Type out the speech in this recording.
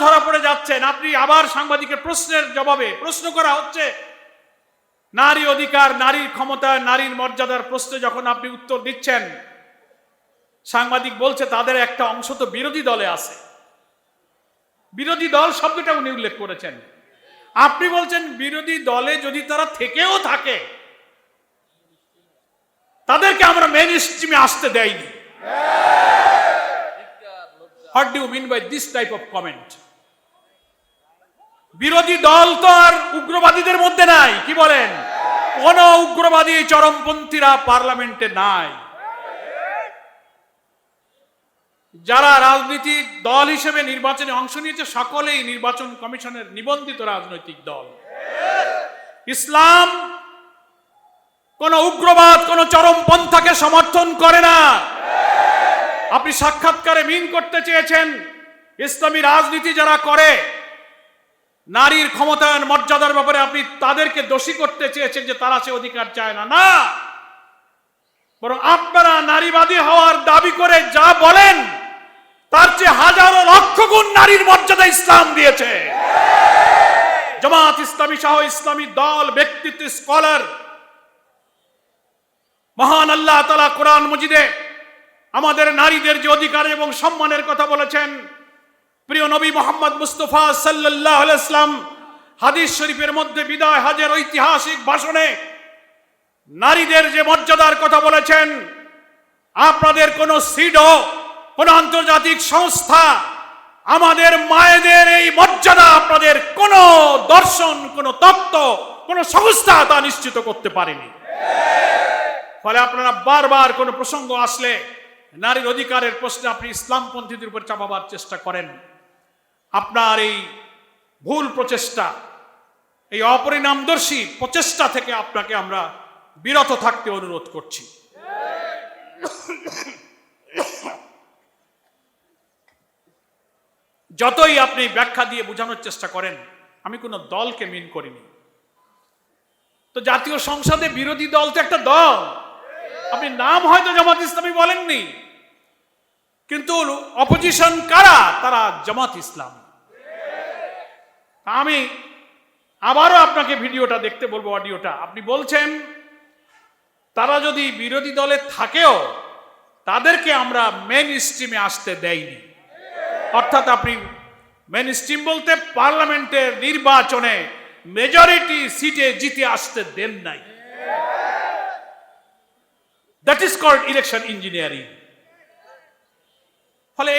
ধরা পড়ে যাচ্ছেন। আপনি আবার সাংবাদিকের প্রশ্নের জবাবে প্রশ্ন করা হচ্ছে নারী অধিকার, নারীর ক্ষমতা, নারীর মর্যাদার প্রশ্নে যখন আপনি উত্তর দিচ্ছেন, সাংবাদিক বলছে তাদের একটা অংশ তো বিরোধী দলে আছে। বিরোধী দল শব্দটা উনি উল্লেখ করেছেন। আপনি বলছেন বিরোধী দলে যদি তারা থেকেও থাকে তাদেরকে আমরা মেইন স্ট্রিমে আসতে দেয়নি। What do you mean by this type of comment? বিরোধী দল তো আর উগ্রবাদীদের মধ্যে নাই, কি বলেন? কোন উগ্রবাদী চরমপন্থীরা পার্লামেন্টে নাই। যারা রাজনীতিক দল হিসেবে নির্বাচনে অংশ নিয়েছে সকলেই নির্বাচন কমিশনের নিবন্ধিত রাজনৈতিক দল। ইসলাম কোন উগ্রবাদ, কোন চরমপন্থাকে সমর্থন করে না। আপনি সাক্ষাৎকারে মিন করতে চেয়েছেন ইসলামী রাজনীতি যারা করে নারীর ক্ষমতায়ন মর্যাদার ব্যাপারে আপনি তাদেরকে দোষী করতে চেয়েছেন যে তারা সে অধিকার চায় না। না, বরং আপনারা নারীবাদী হওয়ার দাবি করে যা বলেন তার চেয়ে হাজারো লক্ষ গুণ নারীর মর্যাদা ইসলাম দিয়েছে। জামাত ইসলামী সহ ইসলামী দল, ব্যক্তিত্ব, স্কলার, মহান আল্লাহ তাআলা কোরআন মজিদে আমাদের নারীদের যে অধিকার এবং সম্মানের কথা বলেছেন, প্রিয় নবী মুহাম্মদ মুস্তাফা সাল্লাল্লাহু আলাইহি ওয়াসাল্লাম হাদিস শরীফের মধ্যে বিদায় হজের ঐতিহাসিক ভাষণে নারীদের যে মর্যাদার কথা বলেছেন, আপনাদের কোন সিডও, কোন আন্তর্জাতিক সংস্থা আমাদের মায়েদের এই মর্যাদা, আপনাদের কোন দর্শন, কোন তত্ত্ব, কোন সংস্থা তা নিশ্চিত করতে পারেনি। ফলে আপনারা বারবার কোন প্রসঙ্গ আসলে নারীর অধিকারের প্রশ্নে আপনি ইসলামপন্থীদের উপর চাপাবার চেষ্টা করেন। আপনার এই ভুল প্রচেষ্টা, এই অপরিণামদর্শী প্রচেষ্টা থেকে আপনাকে আমরা বিরত থাকতে অনুরোধ করছি। যতই আপনি ব্যাখ্যা দিয়ে বোঝানোর চেষ্টা করেন, আমি কোনো দলকে মিন করিনি। তো জাতীয় সংসদে বিরোধী দল তো একটা দল, আপনি নাম হয়তো জামাত ইসলামী বলেননি, কিন্তু অপোজিশন কারা? তারা জামাত ইসলাম। আমি আবারও আপনাকে ভিডিওটা দেখতে বলবো, অডিওটা। আপনি বলছেন তারা যদি বিরোধী দলে থাকেও তাদেরকে আমরা মেইন স্ট্রিমে আসতে দেইনি। অর্থাৎ আপনি মেইন স্ট্রিম বলতে পার্লামেন্টের নির্বাচনে মেজরিটি সিটে জিতে আসতে দেন নাই। That is called election engineering. ফলে